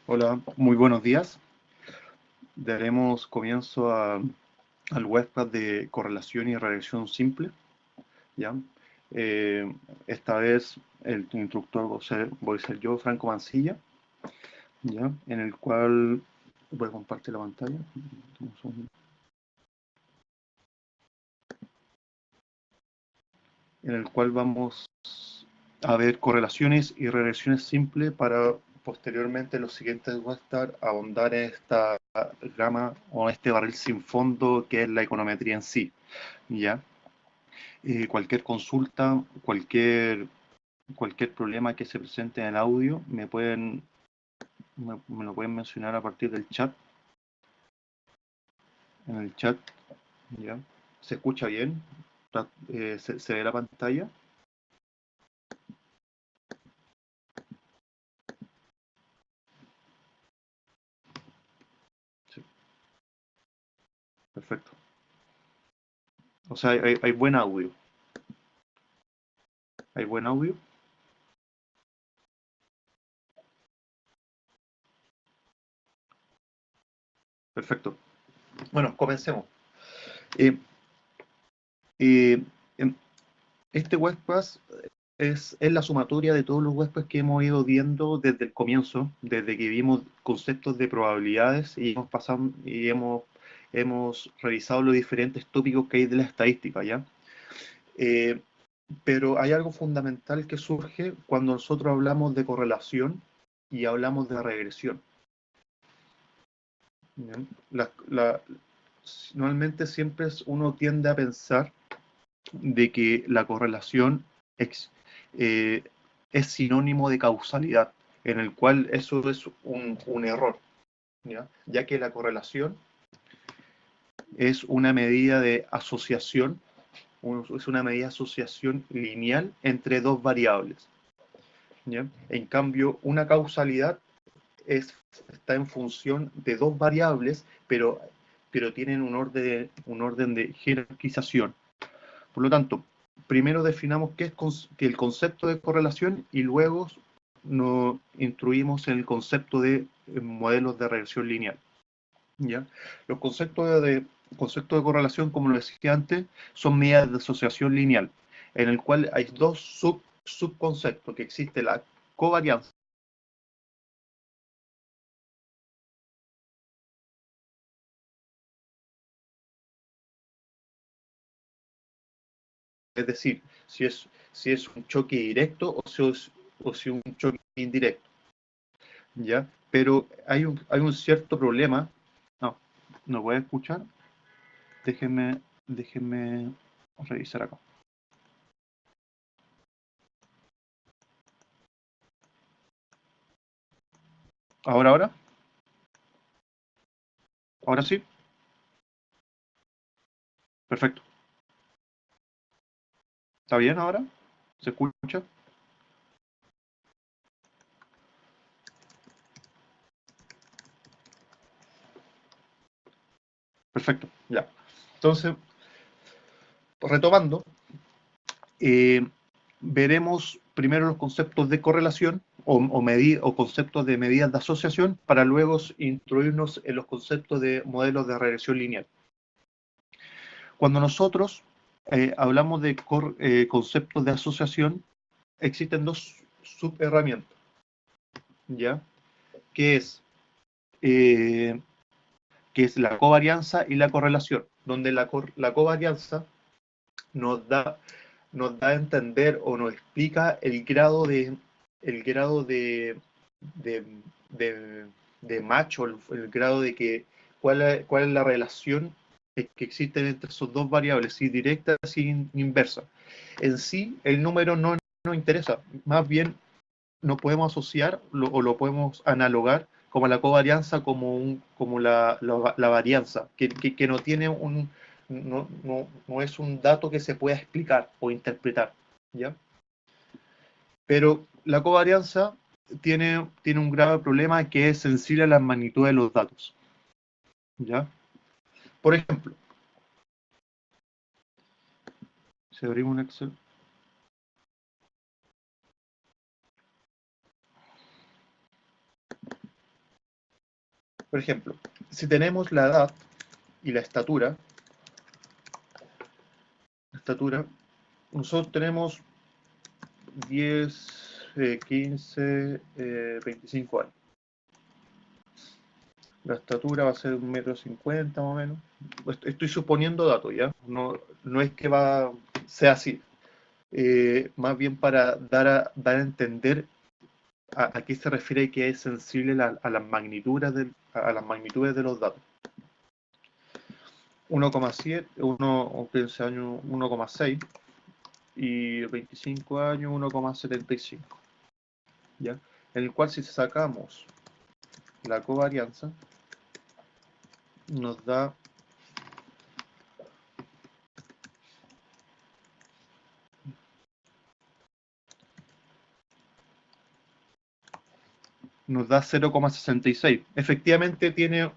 Hola, muy buenos días. Daremos comienzo al webcast de correlación y regresión simple, ¿ya? Esta vez el instructor voy a ser yo, Franco Mancilla, ¿ya? En el cual voy a compartir la pantalla. Un segundo. En el cual vamos a ver correlaciones y regresiones simples para posteriormente en los siguientes webcasts ahondar en esta gama o este barril sin fondo que es la econometría en sí, ¿ya? Cualquier consulta, cualquier problema que se presente en el audio, me lo pueden mencionar a partir del chat, en el chat, ¿ya? ¿Se escucha bien? ¿Se ve la pantalla? Sí, perfecto. O sea, hay buen audio. ¿Hay buen audio? Perfecto. Bueno, comencemos. Eh, eh, em, este webpass es la sumatoria de todos los webpass que hemos ido viendo desde el comienzo, desde que vimos conceptos de probabilidades y hemos revisado los diferentes tópicos que hay de la estadística, ¿ya? Eh, pero hay algo fundamental que surge cuando nosotros hablamos de correlación y hablamos de regresión, ¿ya? La- la- Normalmente uno tiende a pensar de que la correlación ex- eh, es sinónimo de causalidad, en el cual eso es un error, ¿ya? Ya que la correlación es una medida de asociación, es una medida de asociación lineal entre dos variables, ¿ya? En cambio, una causalidad está en función de dos variables, pero tienen un orden de jerarquización. Por lo tanto, primero definamos que el concepto de correlación y luego nos instruimos en el concepto de modelos de regresión lineal, ¿ya? Los conceptos de correlación, como lo decía antes, son medidas de asociación lineal, en el cual hay dos subconceptos, que existe la covarianza, es decir, si es un choque directo o si un choque indirecto, ¿ya? Pero hay un cierto problema. No, no voy a escuchar. Déjenme revisar acá. Ahora, ahora sí, perfecto. ¿Está bien ahora? ¿Se escucha? Perfecto, ya. Entonces, retomando, eh, veremos primero los conceptos de correlación o conceptos de medidas de asociación para luego instruirnos en los conceptos de modelos de regresión lineal. Cuando nosotros hablamos de conceptos de asociación, existen dos subherramientas, ¿ya? Que es, eh, que es la covarianza y la correlación, donde la covarianza nos da, nos da a entender o nos explica el grado de, de, de match o el grado de que cuál es la relación que existe entre esos dos variables, si directa si inversa. En sí, el número no nos interesa, más bien no podemos asociar o lo podemos analogar como la covarianza como la varianza, que no tiene no es un dato que se pueda explicar o interpretar, ¿ya? Pero la covarianza tiene un grave problema que es sensible a la magnitud de los datos, ¿ya? Por ejemplo, si abrimos un Excel, Por ejemplo, si tenemos la edad y la estatura, nosotros tenemos 10, 15, 25 años. La estatura va a ser 1,50 m más o menos. Estoy suponiendo datos, ¿ya? No es que sea así. Más bien para dar a entender a qué se refiere que es sensible a las magnitudes de los datos. 1,7, 15 años 1,6 y 25 años 1,75. ¿Ya? En el cual si sacamos la covarianza nos da 0,66. Efectivamente tiene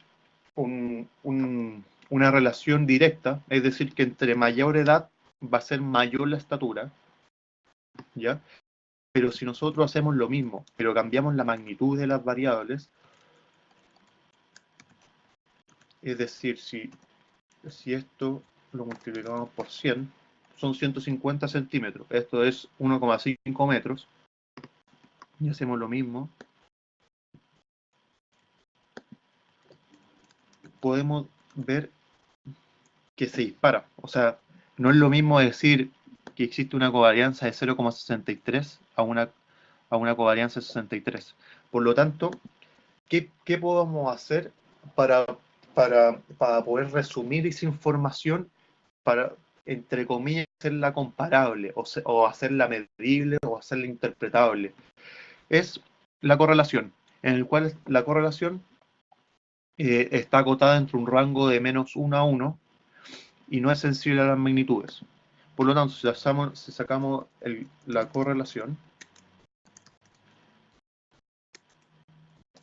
una relación directa, es decir, que entre mayor edad va a ser mayor la estatura, ¿ya? Pero si nosotros hacemos lo mismo, pero cambiamos la magnitud de las variables, es decir, si esto lo multiplicamos por 100, son 150 centímetros, esto es 1,5 metros, y hacemos lo mismo, podemos ver que se dispara. O sea, no es lo mismo decir que existe una covarianza de 0,63 a una covarianza de 63. Por lo tanto, ¿qué podemos hacer para, para poder resumir esa información para, entre comillas, hacerla comparable o hacerla medible o hacerla interpretable? Es la correlación, en el cual la correlación está acotada entre un rango de -1 a 1 y no es sensible a las magnitudes. Por lo tanto, si sacamos la correlación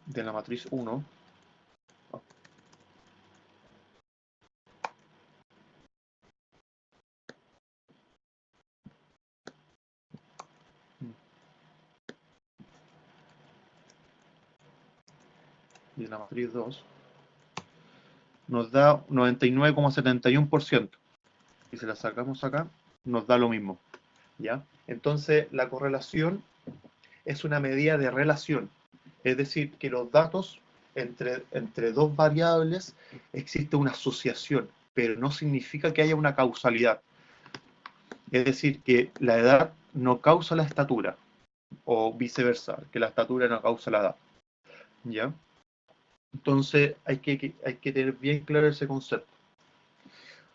de la matriz 1, y de la matriz 2, nos da 99,71%. Y si la sacamos acá, nos da lo mismo. ¿Ya? Entonces, la correlación es una medida de relación. Es decir, que los datos entre dos variables existe una asociación, pero no significa que haya una causalidad. Es decir, que la edad no causa la estatura, o viceversa, que la estatura no causa la edad. ¿Ya? Entonces hay que tener bien claro ese concepto.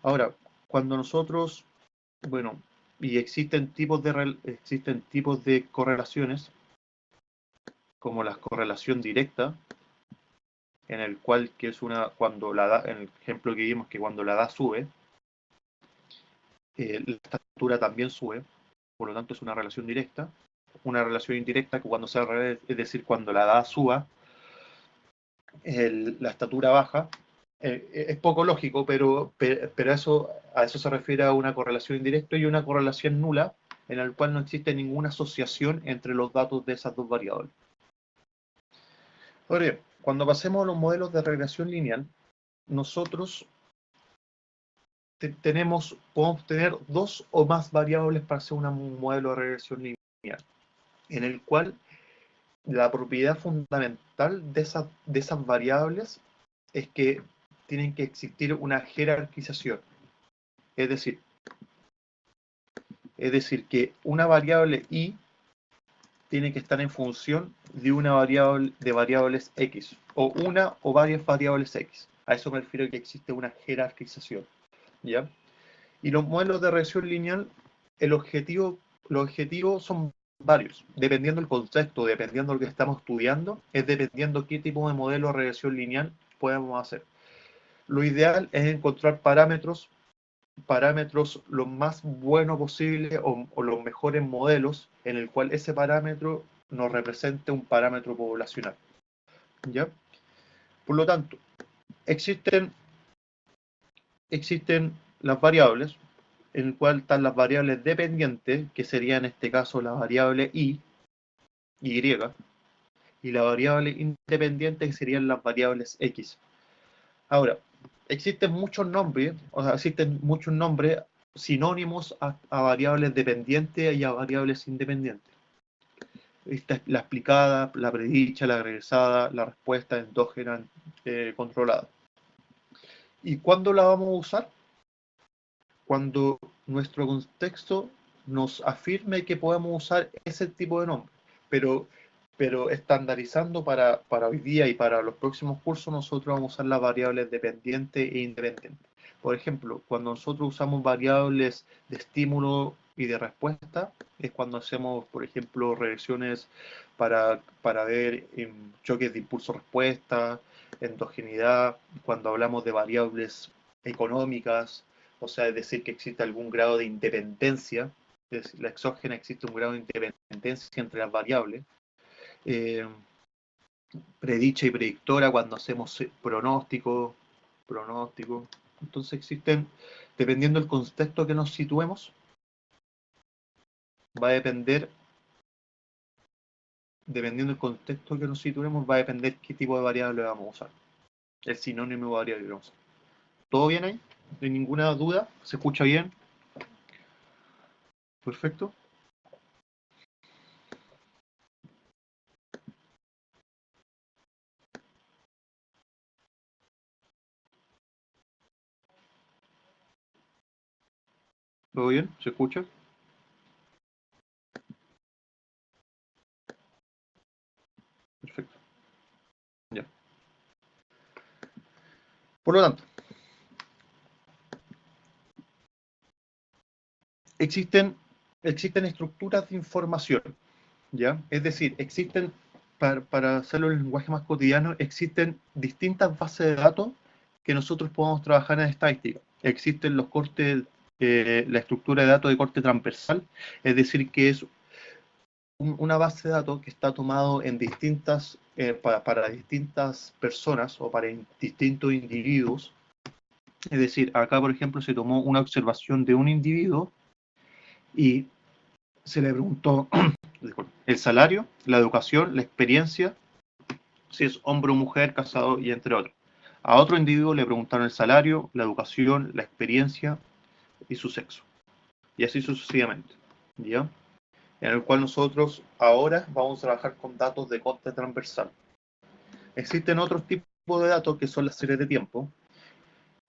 Ahora, cuando nosotros, bueno, y existen tipos de correlaciones, como la correlación directa, en el cual que es en el ejemplo que vimos que cuando la edad sube, la estatura también sube, por lo tanto es una relación directa. Una relación indirecta que cuando sea al revés, es decir, cuando la edad suba, la estatura baja. Es poco lógico, pero a eso se refiere a una correlación indirecta y una correlación nula, en la cual no existe ninguna asociación entre los datos de esas dos variables. Ahora bien, cuando pasemos a los modelos de regresión lineal, nosotros podemos tener dos o más variables para hacer un modelo de regresión lineal, en el cual la propiedad fundamental de esas variables es que tienen que existir una jerarquización. Es decir, que una variable y tiene que estar en función de una variable de variables x, o una o varias variables x. A eso me refiero que existe una jerarquización. ¿Ya? Y los modelos de regresión lineal, los objetivos son varios, dependiendo del contexto, dependiendo de lo que estamos estudiando, es dependiendo qué tipo de modelo de regresión lineal podemos hacer. Lo ideal es encontrar parámetros lo más bueno posible o los mejores modelos en el cual ese parámetro nos represente un parámetro poblacional. ¿Ya? Por lo tanto, existen las variables, en el cual están las variables dependientes, que sería en este caso la variable y, y la variable independiente, que serían las variables X. Ahora, existen muchos nombres, o sea, existen muchos nombres sinónimos a variables dependientes y a variables independientes. Esta es la explicada, la predicha, la regresada, la respuesta endógena controlada. ¿Y cuándo la vamos a usar? Cuando nuestro contexto nos afirme que podemos usar ese tipo de nombre. Pero estandarizando para hoy día y para los próximos cursos, nosotros vamos a usar las variables dependiente e independiente. Por ejemplo, cuando nosotros usamos variables de estímulo y de respuesta, es cuando hacemos, por ejemplo, regresiones para ver choques de impulso-respuesta, endogeneidad, cuando hablamos de variables económicas, o sea, es decir, que existe algún grado de independencia, es decir, la exógena existe un grado de independencia entre las variables. Eh, Predicha y predictora cuando hacemos pronóstico. Entonces existen, dependiendo del contexto que nos situemos, va a depender, dependiendo del contexto que nos situemos, va a depender qué tipo de variable vamos a usar. El sinónimo de variable que vamos a usar. ¿Todo bien ahí? ¿No hay ninguna duda? ¿Se escucha bien? Perfecto. ¿Todo bien? ¿Se escucha? Perfecto. Ya. Por lo tanto, existen estructuras de información, ¿ya? Es decir, para hacerlo en el lenguaje más cotidiano, existen distintas bases de datos que nosotros podemos trabajar en estadística. Existen los cortes, la estructura de datos de corte transversal, es decir, que es una base de datos que está tomado en para distintas personas o para distintos individuos. Es decir, acá, por ejemplo, se tomó una observación de un individuo y se le preguntó el salario, la educación, la experiencia, si es hombre o mujer, casado y entre otros. A otro individuo le preguntaron el salario, la educación, la experiencia y su sexo. Y así sucesivamente. ¿Ya? En el cual nosotros ahora vamos a trabajar con datos de corte transversal. Existen otros tipos de datos que son las series de tiempo,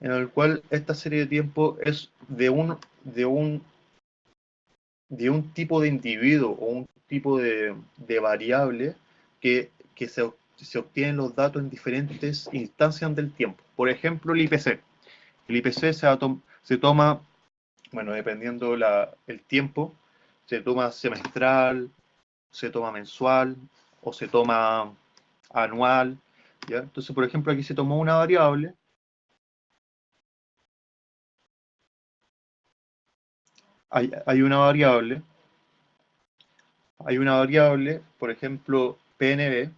en el cual esta serie de tiempo es de un tipo de individuo o un tipo de variable que se obtienen los datos en diferentes instancias del tiempo. Por ejemplo, el IPC. El IPC se toma, bueno, dependiendo el tiempo, se toma semestral, se toma mensual o se toma anual. ¿Ya? Entonces, por ejemplo, aquí se tomó una variable. Hay una variable, por ejemplo, PNB,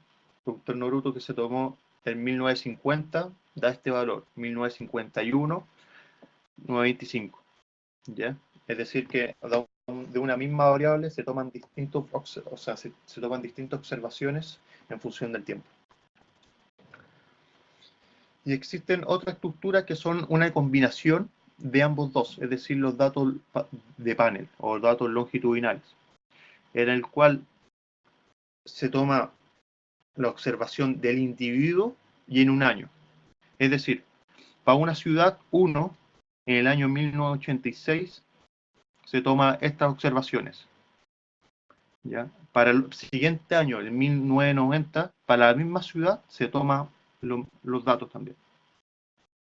Producto Interno Bruto, que se tomó en 1950, da este valor, 1951, 925, ¿ya? Es decir, que de una misma variable se toman se toman distintas observaciones en función del tiempo. Y existen otras estructuras que son una combinación de ambos dos, es decir, los datos de panel o datos longitudinales, en el cual se toma la observación del individuo y en un año. Es decir, para una ciudad 1, en el año 1986, se toma estas observaciones. ¿Ya? Para el siguiente año, en 1990, para la misma ciudad se toman los datos también.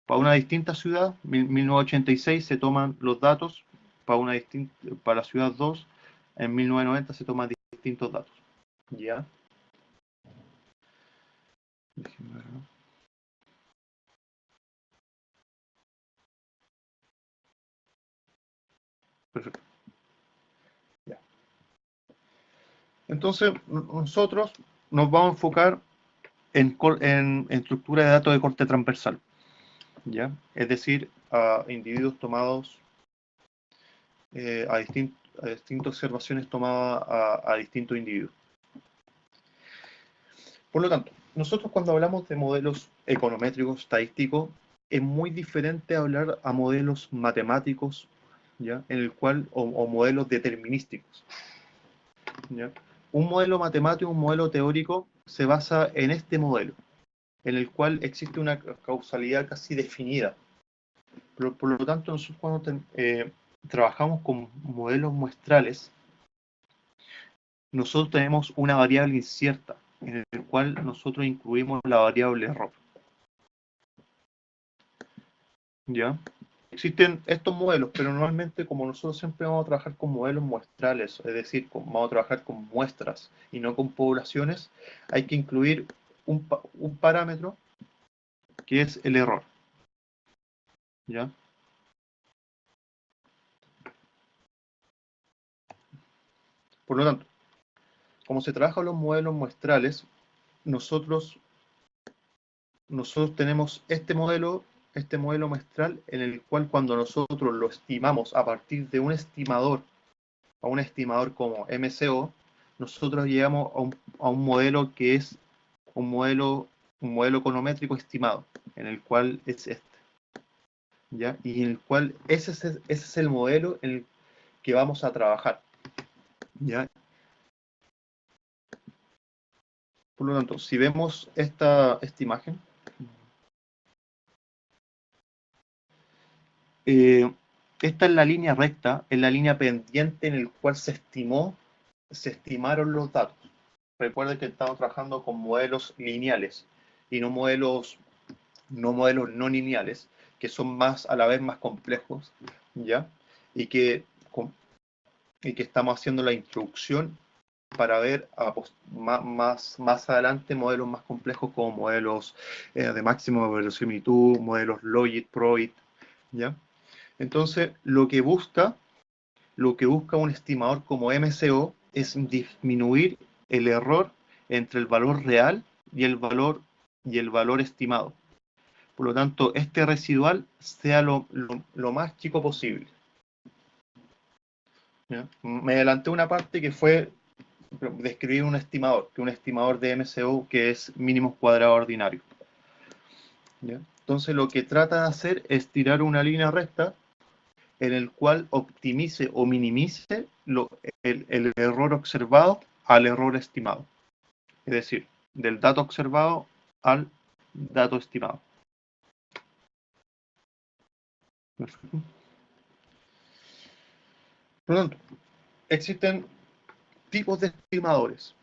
Para una distinta ciudad, 1986, se toman los datos, para la ciudad 2, en 1990 se toman distintos datos. ¿Ya? Déjenme ver, ¿no? Perfecto. Ya. Entonces, nosotros nos vamos a enfocar en estructura de datos de corte transversal, ¿ya? Es decir, a individuos tomados, a distintas observaciones tomadas a distintos individuos. Por lo tanto, nosotros cuando hablamos de modelos econométricos, estadísticos, es muy diferente hablar a modelos matemáticos, ¿ya? En el cual, o modelos determinísticos, ¿ya? Un modelo matemático, un modelo teórico, se basa en este modelo, en el cual existe una causalidad casi definida. Por lo tanto, nosotros cuando trabajamos con modelos muestrales, nosotros tenemos una variable incierta, en el cual nosotros incluimos la variable error. ¿Ya? Existen estos modelos, pero normalmente como nosotros siempre vamos a trabajar con modelos muestrales, es decir, vamos a trabajar con muestras y no con poblaciones, hay que incluir un parámetro que es el error. ¿Ya? Por lo tanto, como se trabaja los modelos muestrales, nosotros tenemos este modelo muestral en el cual cuando nosotros lo estimamos a partir de un estimador, a un estimador como MCO, nosotros llegamos a un modelo que es un modelo econométrico estimado, en el cual es este, ¿ya? Y en el cual ese es el modelo en el que vamos a trabajar, ¿ya? Por lo tanto, si vemos esta imagen, esta es la línea recta, es la línea pendiente en el cual se estimaron los datos. Recuerden que estamos trabajando con modelos lineales y no modelos no lineales, que son a la vez más complejos, ¿ya? Y que, estamos haciendo la introducción para ver más adelante modelos más complejos como modelos de máxima verosimilitud, modelos Logit, Probit, ¿ya? Entonces, lo que busca un estimador como MCO es disminuir el error entre el valor real y el valor estimado. Por lo tanto, este residual sea lo más chico posible. ¿Ya? Me adelanté una parte que fue describir un estimador, que un estimador de MCO que es mínimos cuadrados ordinarios. ¿Ya? Entonces, lo que trata de hacer es tirar una línea recta en el cual optimice o minimice el error observado al error estimado. Es decir, del dato observado al dato estimado. Perfecto. Por lo tanto, existen tipos de estimadores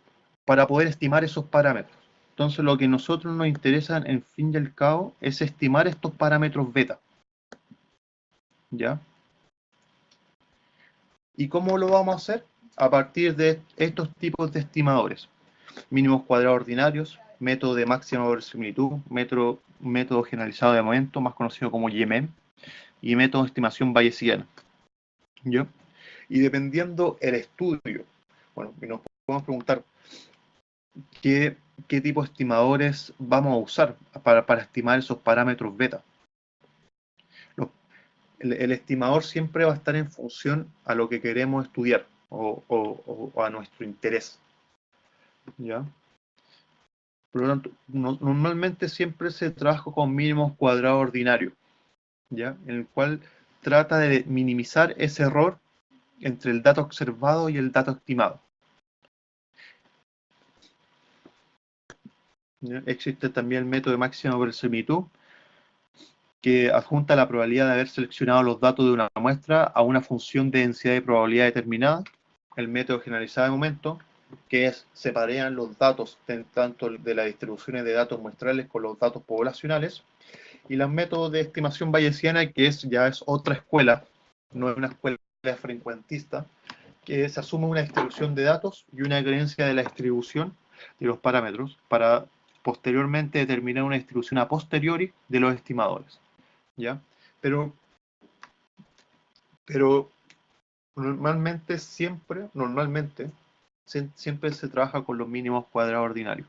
para poder estimar esos parámetros. Entonces, lo que a nosotros nos interesa, en fin y al cabo, es estimar estos parámetros beta. ¿Ya? ¿Y cómo lo vamos a hacer? A partir de estos tipos de estimadores. Mínimos cuadrados ordinarios, método de máxima verosimilitud, método generalizado de momento, más conocido como YEMEM, y método de estimación bayesiana. ¿Ya? Y dependiendo el estudio, bueno, y nos podemos preguntar qué tipo de estimadores vamos a usar para estimar esos parámetros beta. El estimador siempre va a estar en función a lo que queremos estudiar o a nuestro interés. ¿Ya? Por lo tanto, normalmente siempre se trabaja con mínimos cuadrados ordinarios, ¿ya? En el cual trata de minimizar ese error entre el dato observado y el dato estimado. ¿Ya? Existe también el método de máxima verosimilitud, que adjunta la probabilidad de haber seleccionado los datos de una muestra a una función de densidad de probabilidad determinada. El método generalizado de momento, que es separar los datos tanto de las distribuciones de datos muestrales con los datos poblacionales. Y los métodos de estimación bayesiana, que ya es otra escuela, no es una escuela frecuentista, que se asume una distribución de datos y una creencia de la distribución de los parámetros para posteriormente determinar una distribución a posteriori de los estimadores. ¿Ya? Pero normalmente siempre se trabaja con los mínimos cuadrados ordinarios.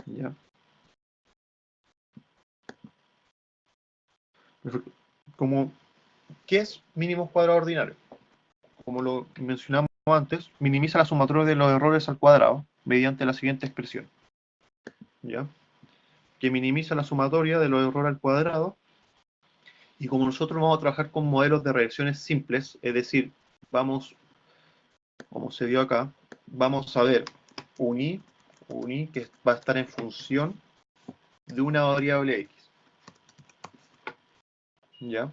¿Ya? ¿Qué es mínimos cuadrados ordinarios? Como lo mencionamos antes, minimiza la sumatoria de los errores al cuadrado, mediante la siguiente expresión, ¿ya? Que minimiza la sumatoria de los errores al cuadrado. Y como nosotros vamos a trabajar con modelos de regresiones simples, es decir, vamos, como se vio acá, vamos a ver un i que va a estar en función de una variable x, ¿ya?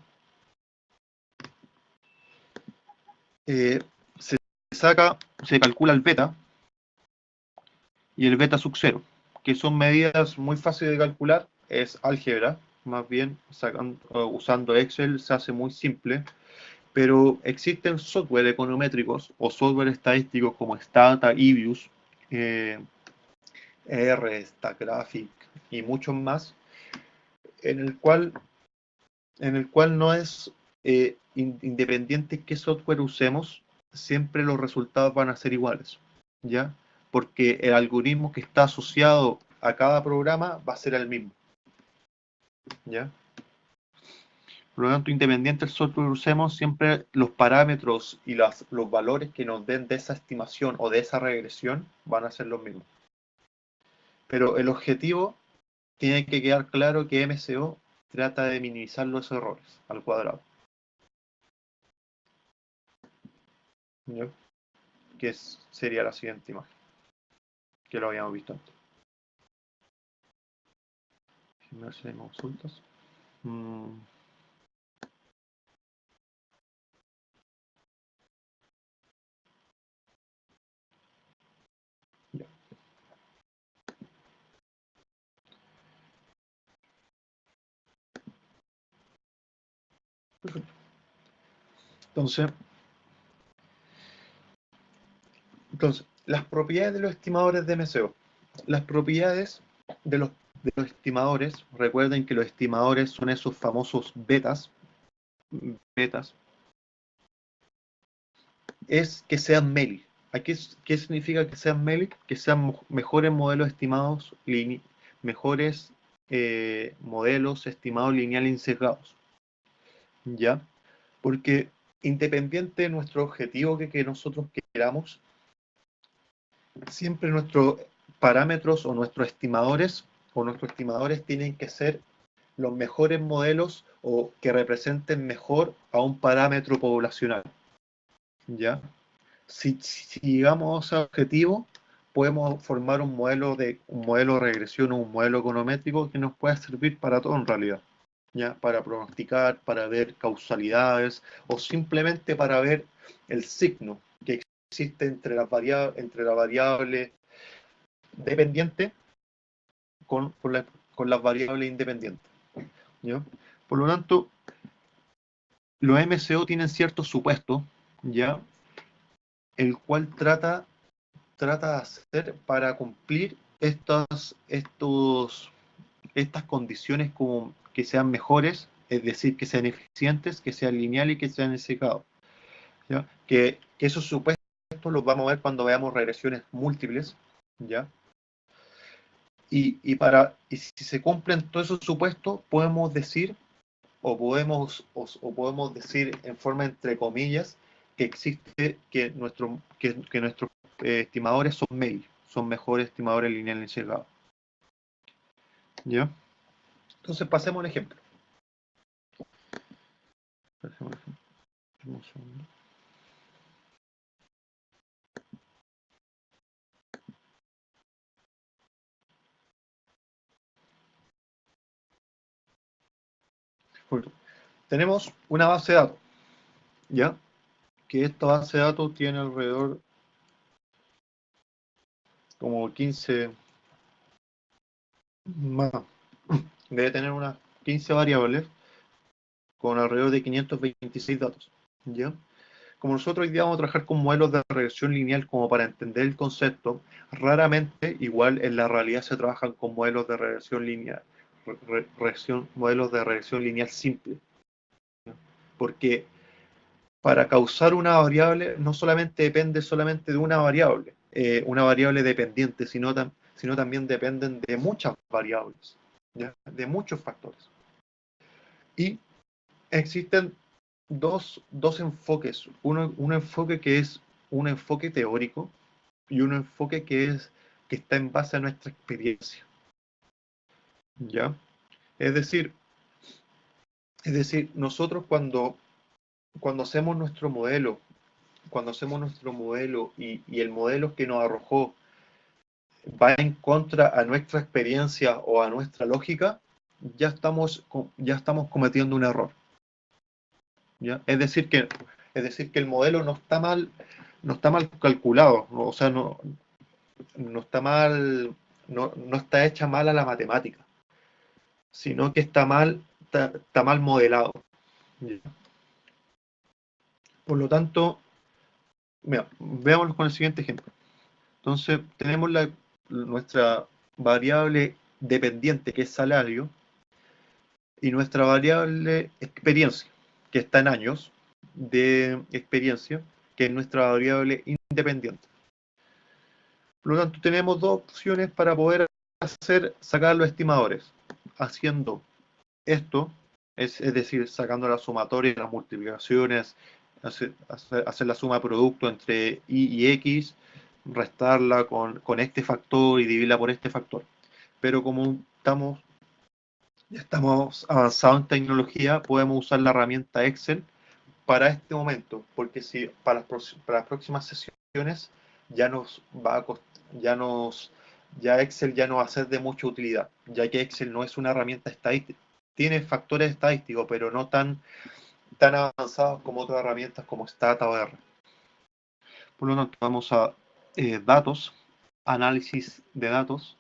Se se calcula el beta y el beta sub 0, que son medidas muy fáciles de calcular, es álgebra, más bien usando Excel se hace muy simple, pero existen software econométricos o software estadísticos como Stata, Ibius, eh, R, StatGraphic y muchos más, en el cual, no es independiente qué software usemos, siempre los resultados van a ser iguales, ¿ya? Porque el algoritmo que está asociado a cada programa va a ser el mismo, ¿ya? Por lo tanto, independiente del software que usemos, siempre los parámetros y los valores que nos den de esa estimación o de esa regresión van a ser los mismos. Pero el objetivo tiene que quedar claro que MCO trata de minimizar los errores al cuadrado, ¿ya? Que sería la siguiente imagen, que lo habíamos visto antes. Déjenme ver si hay consultas. Ya. Perfecto. Entonces, las propiedades de los estimadores de MCO. Las propiedades de los estimadores, recuerden que los estimadores son esos famosos betas, es que sean MELI. ¿Qué significa que sean MELI? Que sean mejores modelos estimados, mejores modelos estimados lineales insesgados. ¿Ya? Porque independiente de nuestro objetivo que nosotros queramos, siempre nuestros parámetros o nuestros estimadores tienen que ser los mejores modelos o que representen mejor a un parámetro poblacional. ¿Ya? Si llegamos a ese objetivo, podemos formar un modelo de regresión o un modelo econométrico que nos pueda servir para todo en realidad. ¿Ya? Para pronosticar, para ver causalidades o simplemente para ver el signo que existe entre la variable dependiente con las variables independientes, ¿ya? Por lo tanto, los MCO tienen ciertos supuestos, ¿ya? El cual trata de hacer para cumplir estas condiciones como que sean mejores, es decir, que sean eficientes, que sean lineales y que sean execados, ¿ya? Que esos supuestos los vamos a ver cuando veamos regresiones múltiples, ¿ya? Y si se cumplen todos esos supuestos, podemos decir, o podemos decir en forma entre comillas, que existe, que nuestros estimadores son son mejores estimadores lineales encerrados. ¿Ya? Entonces pasemos al ejemplo. Un segundo. Tenemos una base de datos, ¿ya? Que esta base de datos tiene alrededor como 15, más, debe tener unas 15 variables con alrededor de 526 datos, ¿ya? Como nosotros hoy día vamos a trabajar con modelos de regresión lineal como para entender el concepto, raramente, igual en la realidad se trabajan con modelos de regresión lineal, modelos de regresión lineal simple, ¿ya? Porque para causar una variable no solamente depende solamente de una variable dependiente, sino también dependen de muchas variables, ¿ya? De muchos factores. Y existen dos enfoques. Un enfoque que es un enfoque teórico y un enfoque que es que está en base a nuestra experiencia. ¿Ya? Es decir, nosotros cuando hacemos nuestro modelo, y el modelo que nos arrojó va en contra a nuestra experiencia o a nuestra lógica, ya estamos cometiendo un error. ¿Ya? Es decir que el modelo no está mal calculado, ¿no? O sea, no está mal, no está hecha mal a la matemática, sino que está mal modelado. ¿Ya? Por lo tanto, mira, veámoslo con el siguiente ejemplo. Entonces, tenemos nuestra variable dependiente, que es salario, y nuestra variable experiencia, que está en años de experiencia, que es nuestra variable independiente. Por lo tanto, tenemos dos opciones para poder sacar los estimadores. Haciendo esto, es decir, sacando la sumatoria, las multiplicaciones, hacer la suma de producto entre y y x, restarla con este factor y dividirla por este factor. Pero como ya estamos avanzados en tecnología, podemos usar la herramienta Excel para este momento, porque si para las próximas sesiones ya nos va a ya Excel ya no va a ser de mucha utilidad, ya que Excel no es una herramienta estadística. Tiene factores estadísticos, pero no tan avanzados como otras herramientas como Stata o R. Por lo tanto, vamos a datos, análisis de datos.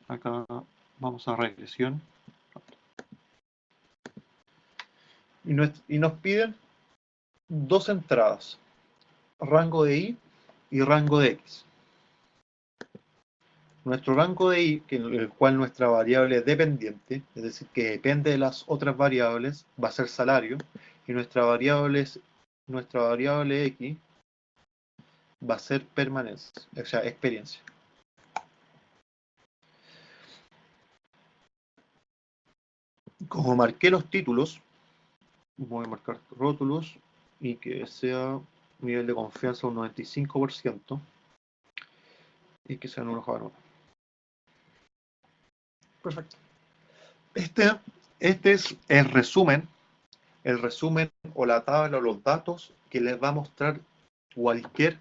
Acá vamos a regresión. Y nos piden dos entradas, rango de y y rango de x. Nuestro rango de y, en el cual nuestra variable es dependiente, es decir, que depende de las otras variables, va a ser salario, y nuestra variable x va a ser permanencia, o sea, experiencia. Como marqué los títulos, voy a marcar rótulos y que sea nivel de confianza un 95% y que sea un enojado. Perfecto. Este es el resumen o la tabla o los datos que les va a mostrar cualquier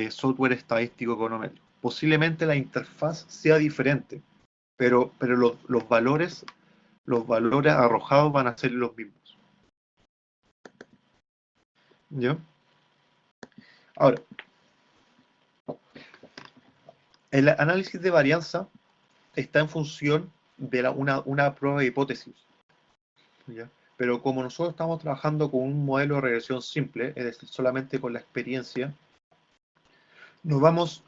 software estadístico económico. Posiblemente la interfaz sea diferente, pero los valores arrojados van a ser los mismos. ¿Ya? Ahora, el análisis de varianza está en función de una prueba de hipótesis. ¿Ya? Pero como nosotros estamos trabajando con un modelo de regresión simple, es decir, solamente con la experiencia, no vamos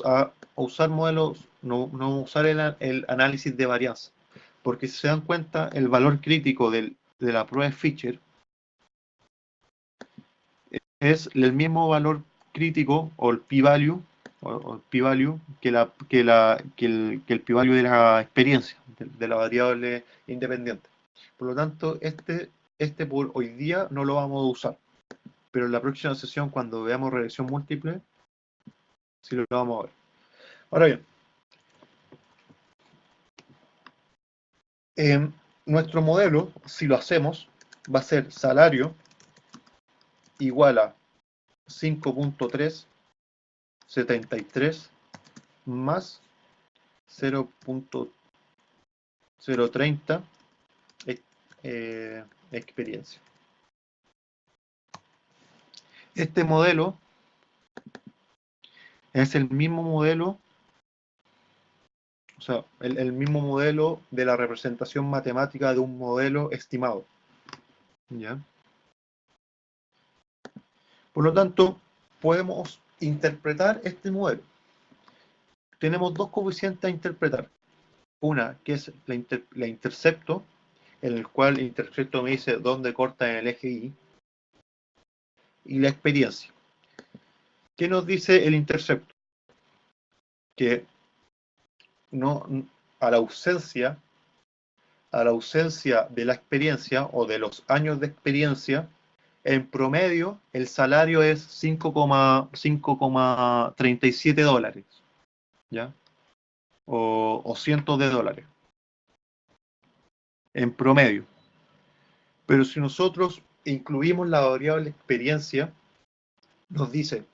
a usar modelos, no vamos a usar el análisis de varianza, porque si se dan cuenta, el valor crítico de la prueba de Fisher es el mismo valor crítico o el p-value que el p-value de la experiencia, de la variable independiente. Por lo tanto, este por hoy día no lo vamos a usar, pero en la próxima sesión, cuando veamos regresión múltiple, sí lo vamos a ver. Ahora bien, nuestro modelo, si lo hacemos, va a ser salario igual a 5.373 más 0.030 experiencia. Este modelo es el mismo modelo, o sea, el mismo modelo de la representación matemática de un modelo estimado. ¿Ya? Por lo tanto, podemos interpretar este modelo. Tenemos dos coeficientes a interpretar. Una, que es la intercepto, en el cual el intercepto me dice dónde corta en el eje Y, y la experiencia. ¿Qué nos dice el intercepto? Que no, a la ausencia, de la experiencia o de los años de experiencia, en promedio el salario es 5,37 dólares, ¿ya? O cientos de dólares, en promedio. Pero si nosotros incluimos la variable experiencia, nos dice,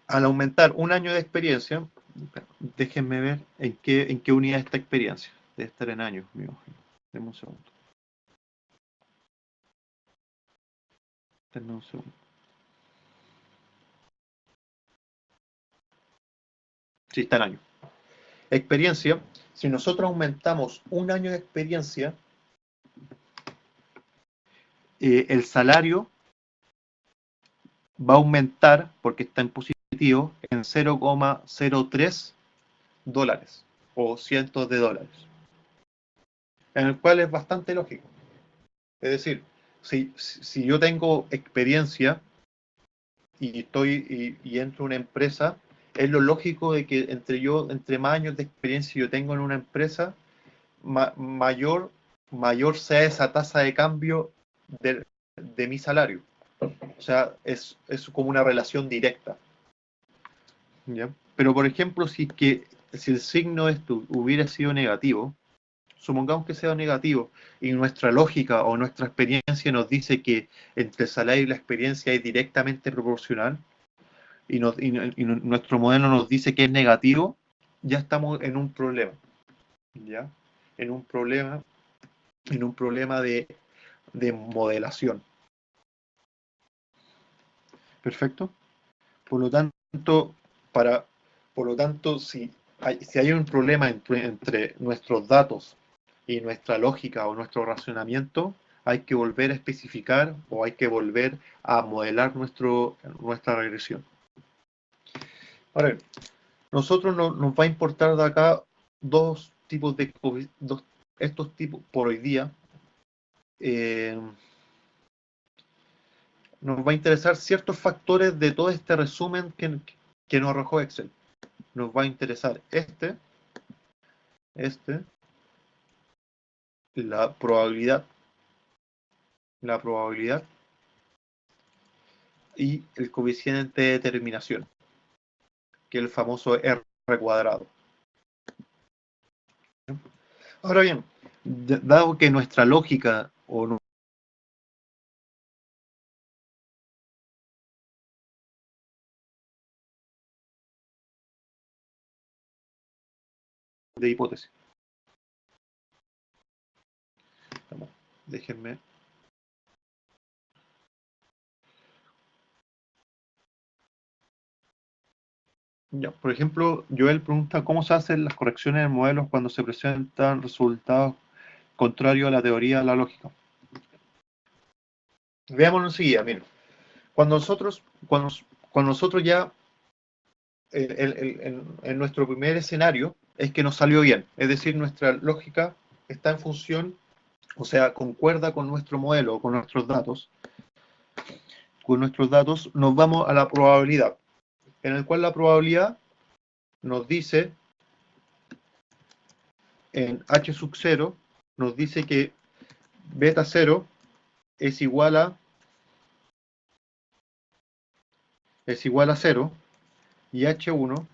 al aumentar un año de experiencia, déjenme ver en qué unidad está experiencia. Debe estar en años, me imagino. Denme un segundo. Denme un segundo. Sí, está en años. Experiencia, si nosotros aumentamos un año de experiencia, el salario va a aumentar, porque está en positivo, en 0,03 dólares o cientos de dólares, en el cual es bastante lógico. Es decir, si yo tengo experiencia y entro a una empresa, es lo lógico de que entre más años de experiencia yo tengo en una empresa, mayor sea esa tasa de cambio de mi salario. O sea, es como una relación directa. ¿Ya? Pero, por ejemplo, si el signo de esto hubiera sido negativo, supongamos que sea negativo, y nuestra lógica o nuestra experiencia nos dice que entre el salario y la experiencia es directamente proporcional, y nuestro modelo nos dice que es negativo, ya estamos en un problema. ¿Ya? En un problema, de modelación. Perfecto. Por lo tanto, si hay un problema entre nuestros datos y nuestra lógica o nuestro razonamiento, hay que volver a especificar o hay que volver a modelar nuestra regresión. Ahora, nosotros nos va a importar de acá dos tipos de estos tipos por hoy día. Nos va a interesar ciertos factores de todo este resumen que nos arrojó Excel. Nos va a interesar la probabilidad y el coeficiente de determinación, que es el famoso R cuadrado. Ahora bien, dado que nuestra lógica o de hipótesis. Vamos, déjenme. Ya, por ejemplo, Joel pregunta cómo se hacen las correcciones en modelos cuando se presentan resultados contrarios a la teoría de la lógica. Veámoslo enseguida, miren. Cuando nosotros ya, en nuestro primer escenario, es que nos salió bien. Es decir, nuestra lógica está en función, o sea, concuerda con nuestro modelo, con nuestros datos. Con nuestros datos nos vamos a la probabilidad, en el cual la probabilidad nos dice, en h sub 0, nos dice que beta 0 es igual a 0, y h1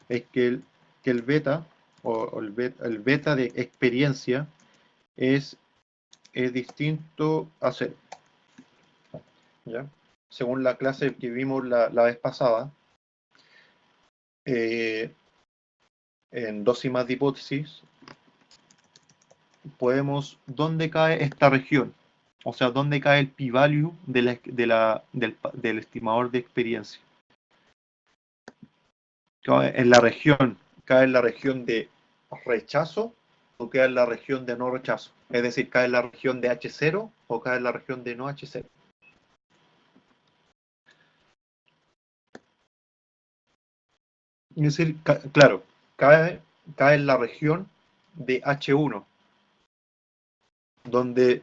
es que el beta o el beta de experiencia es distinto a 0. ¿Ya? Según la clase que vimos la vez pasada, en dosis más de hipótesis, ¿dónde cae esta región? O sea, ¿dónde cae el p-value del estimador de experiencia? Cae en la región de rechazo o cae en la región de no rechazo. Es decir, cae en la región de H0 o cae en la región de no H0. Es decir, claro, cae en la región de H1, donde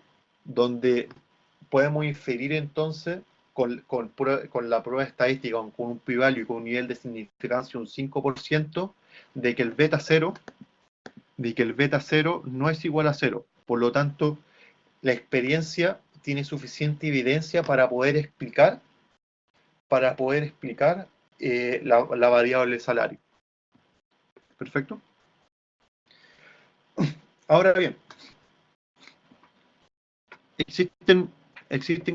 podemos inferir entonces con la prueba estadística, con un p-value y con un nivel de significancia un 5%, de que el beta 0 no es igual a 0. Por lo tanto, la experiencia tiene suficiente evidencia para poder explicar la variable salario. ¿Perfecto? Ahora bien, existen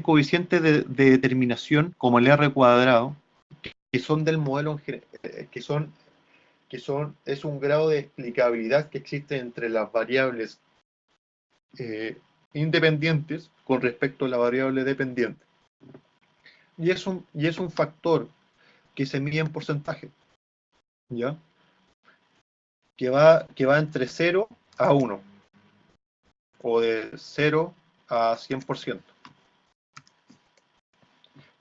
coeficientes de determinación como el R cuadrado que son del modelo es un grado de explicabilidad que existe entre las variables independientes con respecto a la variable dependiente. Y es un factor que se mide en porcentaje, ¿ya? Que va entre 0 a 1, o de 0 a 100%.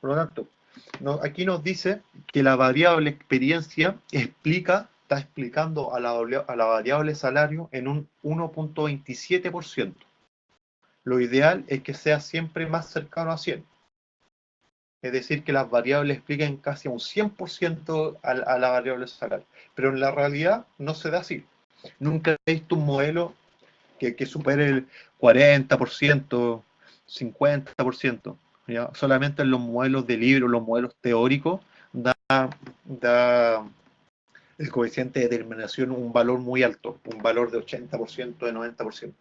Por lo tanto, aquí nos dice que la variable experiencia está explicando a la variable salario en un 1.27%. Lo ideal es que sea siempre más cercano a 100. Es decir, que las variables expliquen casi a un 100% a la variable salario. Pero en la realidad no se da así. Nunca he visto un modelo que supere el 40%, 50%. ¿Ya? Solamente en los modelos de libro, los modelos teóricos, da el coeficiente de determinación un valor muy alto, un valor de 80%, de 90%.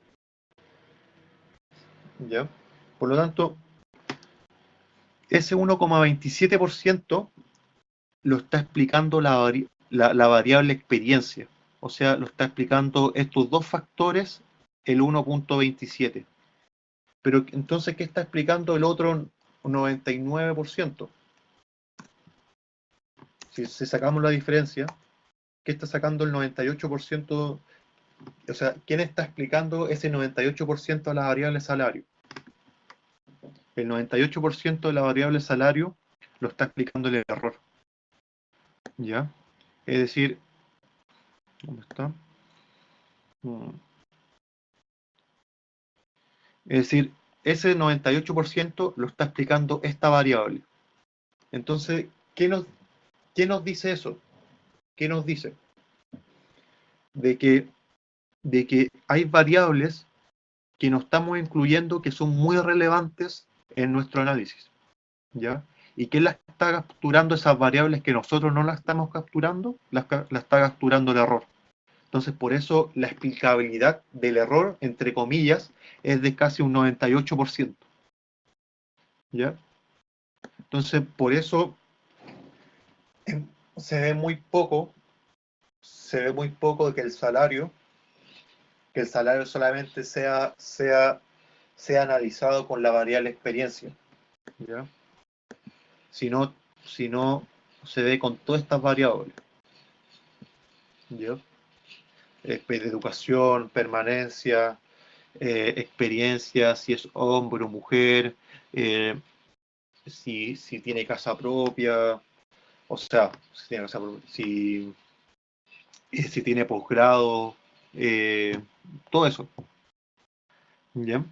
¿Ya? Por lo tanto, ese 1,27% lo está explicando la variable experiencia. O sea, lo está explicando estos dos factores, el 1,27. Pero entonces, ¿qué está explicando el otro 99%? Si sacamos la diferencia, ¿qué está sacando el 98%? O sea, ¿quién está explicando ese 98% de la variable salario? El 98% de la variable salario lo está explicando el error. ¿Ya? Es decir, ¿dónde está? Es decir, ese 98% lo está explicando esta variable. Entonces, ¿qué nos dice eso? ¿Qué nos dice? De que hay variables que no estamos incluyendo que son muy relevantes en nuestro análisis. ¿Ya? ¿Y quién las está capturando esas variables que nosotros no las estamos capturando? La está capturando el error. Entonces, por eso la explicabilidad del error, entre comillas, es de casi un 98%. ¿Ya? Entonces, por eso se ve muy poco de que el salario solamente sea analizado con la variable experiencia. ¿Ya? Si no se ve con todas estas variables. ¿Ya? Educación, permanencia, experiencia, si es hombre o mujer, si tiene casa propia, o sea, si tiene casa propia, si tiene posgrado, todo eso. ¿Ya?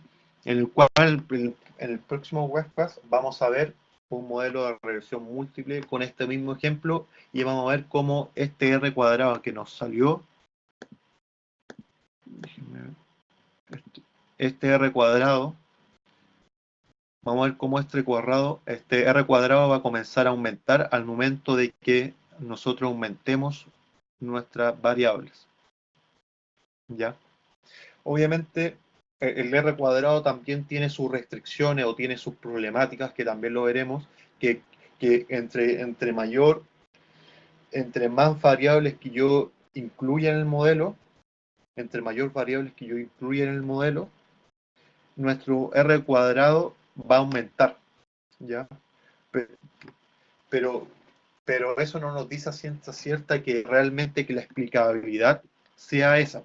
En el cual en el próximo webcast vamos a ver un modelo de regresión múltiple con este mismo ejemplo y vamos a ver cómo este R cuadrado que nos salió, este R cuadrado, vamos a ver cómo este R cuadrado va a comenzar a aumentar al momento de que nosotros aumentemos nuestras variables. ¿Ya? Obviamente, el R cuadrado también tiene sus restricciones o tiene sus problemáticas, que también lo veremos, que entre más variables que yo incluya en el modelo, entre mayor variables que yo incluya en el modelo, nuestro R cuadrado va a aumentar, ¿ya? Pero, pero eso no nos dice a ciencia cierta que realmente que la explicabilidad sea esa,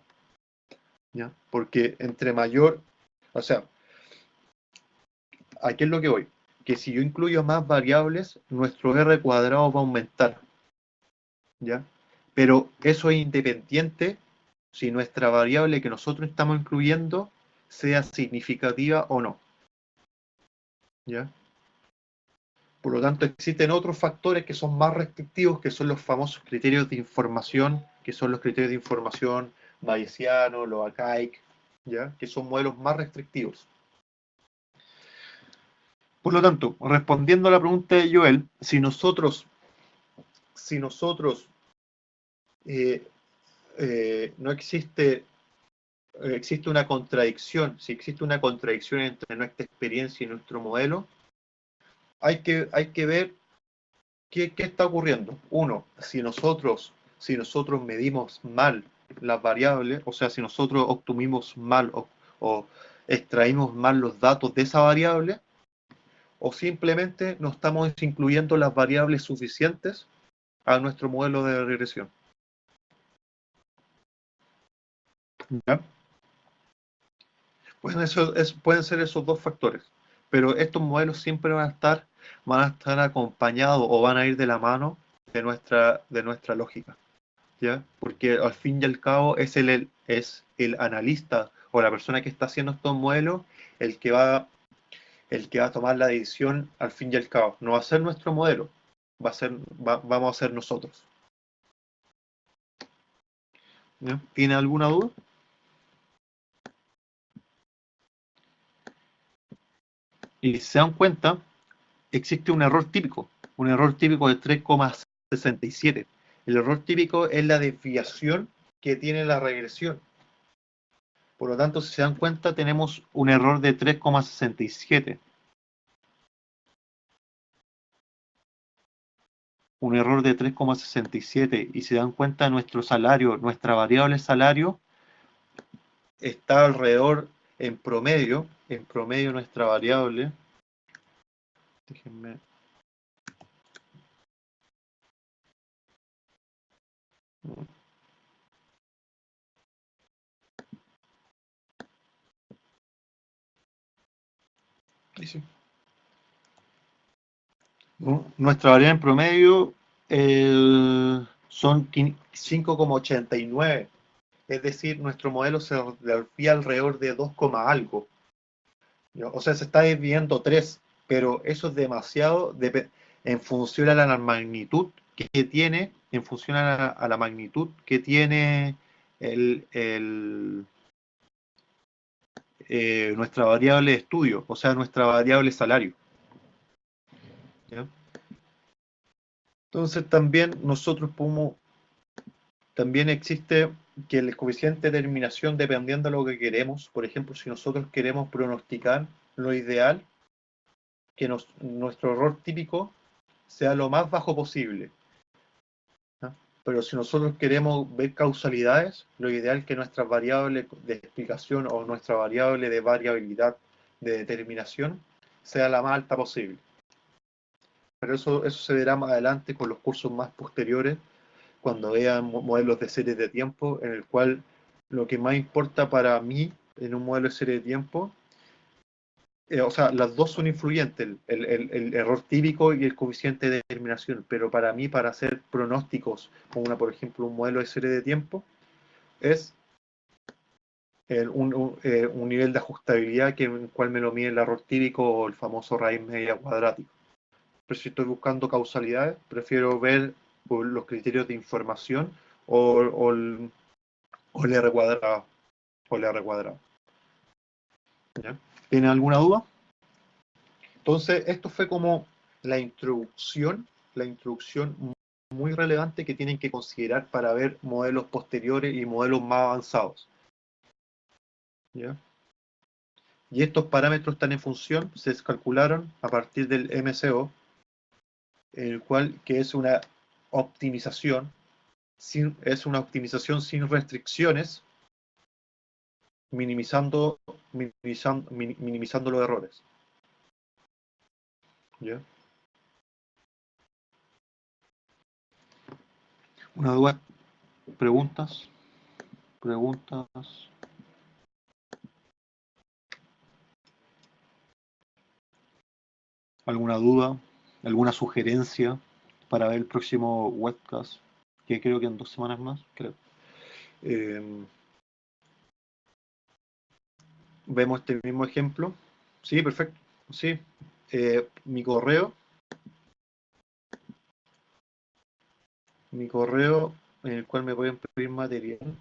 ¿ya? Porque entre mayor, o sea, ¿a qué es lo que voy? Que si yo incluyo más variables, nuestro R cuadrado va a aumentar, ¿ya? Pero eso es independiente si nuestra variable que nosotros estamos incluyendo sea significativa o no, ¿ya? Por lo tanto, existen otros factores que son más restrictivos, que son los famosos criterios de información, que son los criterios de información bayesianos, los archaic, ¿ya? Que son modelos más restrictivos. Por lo tanto, respondiendo a la pregunta de Joel, si nosotros no existe una contradicción, si existe una contradicción entre nuestra experiencia y nuestro modelo, hay que ver qué está ocurriendo. Uno, si nosotros medimos mal las variables, o sea, si nosotros obtuvimos mal o extraímos mal los datos de esa variable, o simplemente no estamos incluyendo las variables suficientes a nuestro modelo de regresión. ¿Ya? Pueden ser esos dos factores, pero estos modelos siempre van a estar acompañados o van a ir de la mano de nuestra lógica, ¿ya? Porque al fin y al cabo es el analista o la persona que está haciendo estos modelos el que va, el que va a tomar la decisión al fin y al cabo. No va a ser nuestro modelo, vamos a ser nosotros. ¿Ya? ¿Tiene alguna duda? Y si se dan cuenta, existe un error típico de 3,67. El error típico es la desviación que tiene la regresión. Por lo tanto, si se dan cuenta, tenemos un error de 3,67. Un error de 3,67. Y si se dan cuenta, nuestro salario, nuestra variable salario, está alrededor, en promedio nuestra variable. Déjenme. Sí. Nuestra variable en promedio son 5,89. Es decir, nuestro modelo se desvía alrededor de 2, algo. O sea, se está desviando 3, pero eso es demasiado en función a la magnitud que tiene, en función a la magnitud que tiene nuestra variable de estudio, o sea, nuestra variable salario. ¿Ya? Entonces también existe que el coeficiente de terminación, dependiendo de lo que queremos, por ejemplo, si nosotros queremos pronosticar, lo ideal que nuestro error típico sea lo más bajo posible. ¿No? Pero si nosotros queremos ver causalidades, lo ideal es que nuestra variable de explicación o nuestra variable de variabilidad de determinación sea la más alta posible. Pero eso se verá más adelante con los cursos más posteriores, cuando vean modelos de series de tiempo, en el cual lo que más importa para mí en un modelo de serie de tiempo, o sea, las dos son influyentes, el error típico y el coeficiente de determinación, pero para mí, para hacer pronósticos, como por ejemplo, un modelo de serie de tiempo, es un nivel de ajustabilidad en el cual me lo mide el error típico o el famoso raíz media cuadrática. Pero si estoy buscando causalidades, prefiero ver los criterios de información o el R cuadrado. O el R cuadrado. ¿Ya? ¿Tiene alguna duda? Entonces, esto fue como la introducción muy relevante que tienen que considerar para ver modelos posteriores y modelos más avanzados. ¿Ya? Y estos parámetros están en función, se calcularon a partir del MCO, el cual que es una optimización, es una optimización sin restricciones, minimizando los errores. ¿Ya? ¿Una duda? ¿Preguntas? ¿Preguntas? ¿Alguna duda? ¿Alguna sugerencia para ver el próximo webcast? Que creo que en 2 semanas más, creo. Vemos este mismo ejemplo. Sí, perfecto. Sí. Mi correo mi correo en el cual me pueden pedir material,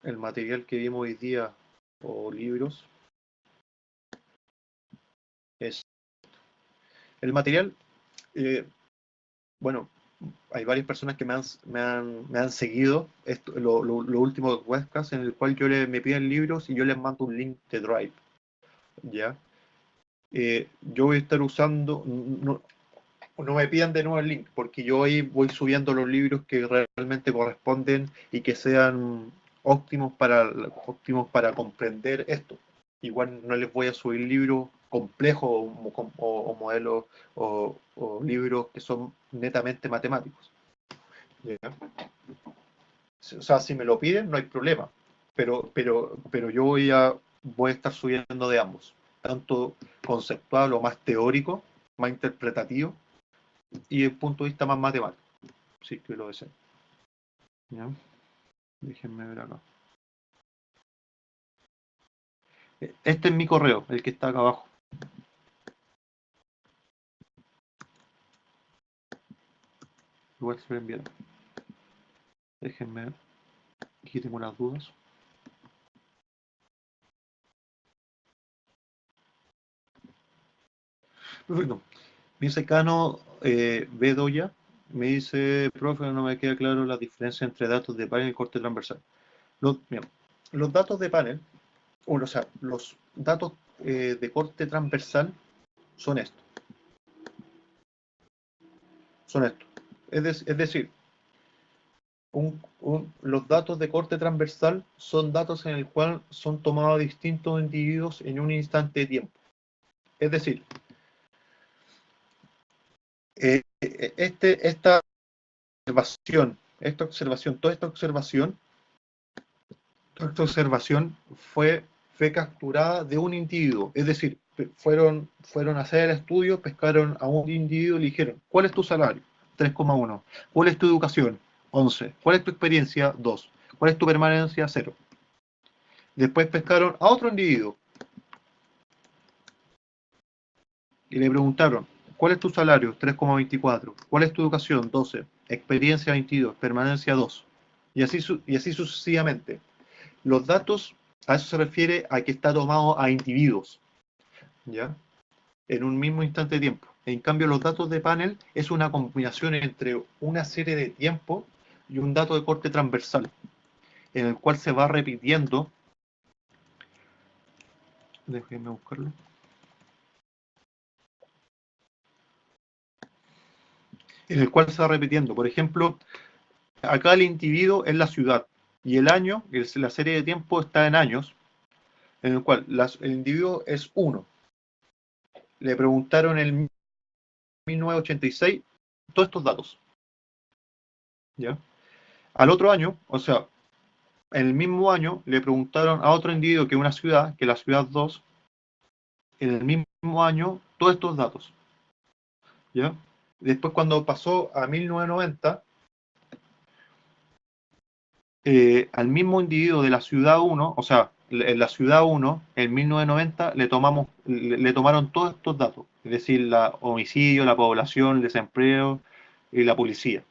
el material que vimos hoy día o libros, es el material. Bueno, hay varias personas que me han seguido los últimos webcasts en el cual me piden libros y yo les mando un link de Drive, ¿ya? Yo voy a estar usando, no me pidan de nuevo el link, porque yo ahí voy subiendo los libros que realmente corresponden y que sean óptimos para comprender esto. Igual no les voy a subir libros complejos o modelos o libros que son netamente matemáticos. ¿Ya? O sea, si me lo piden, no hay problema. Pero yo voy a estar subiendo de ambos, tanto conceptual o más teórico, más interpretativo, y el punto de vista más matemático, si que lo deseo. ¿Ya? Déjenme ver acá. Este es mi correo, el que está acá abajo. Igual se lo envío. Déjenme ver. Aquí tengo unas dudas. Perfecto. Mi secano Bedoya me dice, profe, no me queda claro la diferencia entre datos de panel y corte transversal. Mira, los datos de panel, o sea, los datos de corte transversal son estos. Son estos. Es decir, los datos de corte transversal son datos en el cual son tomados distintos individuos en un instante de tiempo. Es decir, esta toda esta observación fue capturada de un individuo. Es decir, fueron a hacer el estudio, pescaron a un individuo y le dijeron, ¿cuál es tu salario? 3,1. ¿Cuál es tu educación? 11. ¿Cuál es tu experiencia? 2. ¿Cuál es tu permanencia? 0. Después pescaron a otro individuo y le preguntaron, ¿cuál es tu salario? 3,24. ¿Cuál es tu educación? 12. Experiencia 22. Permanencia 2. Y así sucesivamente. Los datos, a eso se refiere a que está tomado a individuos, ¿ya? En un mismo instante de tiempo. En cambio, los datos de panel es una combinación entre una serie de tiempo y un dato de corte transversal, en el cual se va repitiendo. Déjenme buscarlo. En el cual se va repitiendo. Por ejemplo, acá el individuo es la ciudad y el año, la serie de tiempo está en años, en el cual el individuo es 1. Le preguntaron en 1986 todos estos datos, ¿ya? Al otro año, o sea, en el mismo año, le preguntaron a otro individuo que una ciudad, que la ciudad 2, en el mismo año, todos estos datos, ¿ya? Después, cuando pasó a 1990, al mismo individuo de la ciudad 1, o sea, en la ciudad 1, en 1990, le tomaron todos estos datos, es decir, la homicidio, la población, el desempleo y la policía.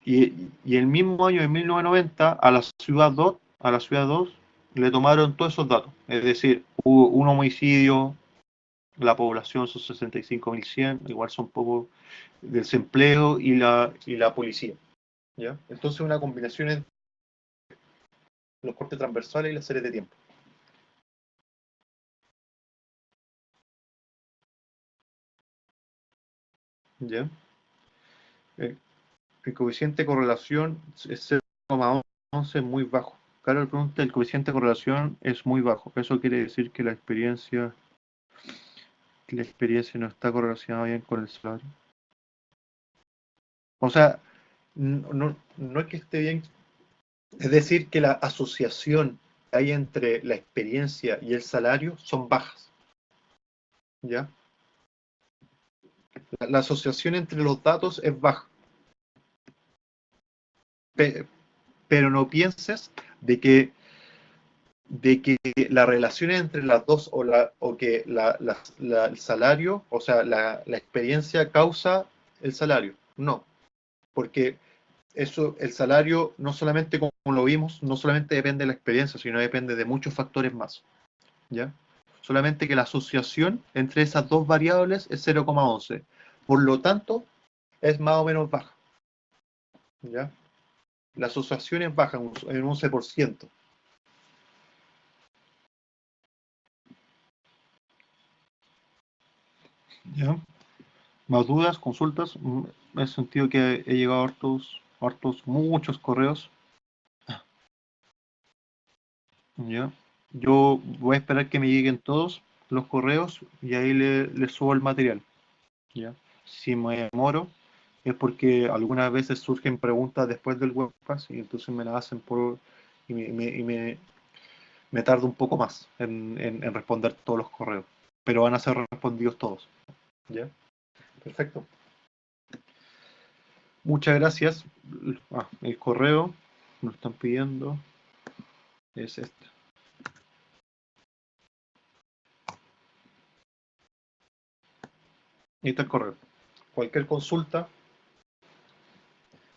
Y el mismo año, en 1990, a la ciudad 2 le tomaron todos esos datos. Es decir, hubo un homicidio, la población son 65.100, igual son poco, desempleo y la policía. ¿Ya? Entonces una combinación entre los cortes transversales y las series de tiempo. ¿Ya? El, el coeficiente de correlación es 0,11, muy bajo. Carol pregunta, el coeficiente de correlación es muy bajo. Eso quiere decir que la experiencia no está correlacionada bien con el salario. O sea, no es que esté bien, es decir, que la asociación que hay entre la experiencia y el salario son bajas, ¿ya? La asociación entre los datos es baja, pero no pienses de que la relación entre las dos o que el salario, o sea, la experiencia causa el salario. No. porque eso, el salario, no solamente como lo vimos, no solamente depende de la experiencia, sino depende de muchos factores más, ¿ya? Solamente que la asociación entre esas dos variables es 0,11. Por lo tanto, es más o menos baja, ¿ya? La asociación es baja en 11%. ¿Ya? ¿Más dudas, consultas? He sentido que he llegado a muchos correos. ¿Ya? Yo voy a esperar que me lleguen todos los correos y ahí le subo el material. ¿Ya? Si me demoro es porque algunas veces surgen preguntas después del webcast y entonces me las hacen y me tardo un poco más en responder todos los correos. Pero van a ser respondidos todos. ¿Ya? Perfecto. Muchas gracias. El correo nos están pidiendo es este. Ahí está el correo. Cualquier consulta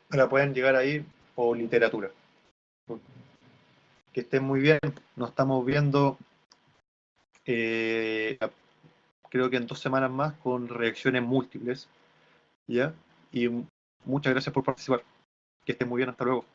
me la pueden llegar ahí o literatura. Que estén muy bien. Nos estamos viendo, eh, creo que en 2 semanas más con reacciones múltiples. ¿Ya? Y muchas gracias por participar. Que estén muy bien. Hasta luego.